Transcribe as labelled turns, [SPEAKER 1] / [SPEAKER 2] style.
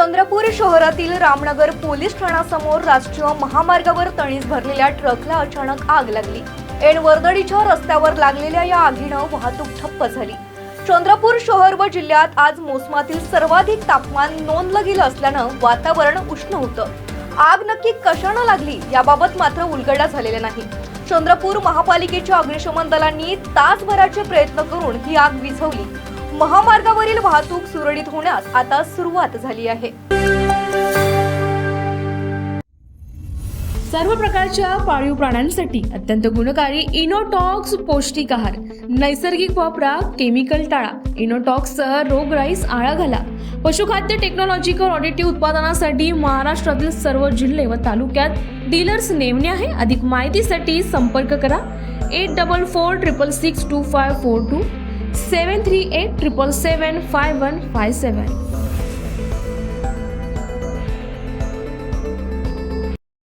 [SPEAKER 1] चंद्रपूर शहरातील रामनगर पोलीस ठाण्यासमोर राष्ट्रीय महामार्गावर तणीस भरलेल्या ट्रकला अचानक आग लागली। ऐन वर्दळीच्या रस्त्यावर लागलेल्या या आगीनं वाहतूक ठप्प झाली। चंद्रपूर शहर व जिल्ह्यात आज मोसमातील सर्वाधिक तापमान नोंदलं गेलं असल्यानं वातावरण उष्ण होतं। आग नक्की कशानं लागली याबाबत मात्र उलगडा झालेला नाही। चंद्रपूर महापालिकेच्या अग्निशमन दलांनी तासभराचे प्रयत्न करून ही आग विझवली। महामार्गावरील वाहतूक सुरळीत होण्यास आता सुरुवात झाली आहे।
[SPEAKER 2] सर्व प्रकारच्या पाळीव प्राण्यांसाठी अत्यंत गुणकारी इनोटॉक्स पौष्टिक आहार, नैसर्गिक वापरा, केमिकल टाळा। इनोटॉक्ससह रोगराईस आळा घाला। पशुखाद्य टेक्नॉलॉजिकल ऑडिटिव्ह उत्पादनासाठी महाराष्ट्रातील सर्व जिल्हे व तालुक्यात डीलर्स नेमणे आहे। अधिक माहितीसाठी संपर्क करा 8446625542 73877755157।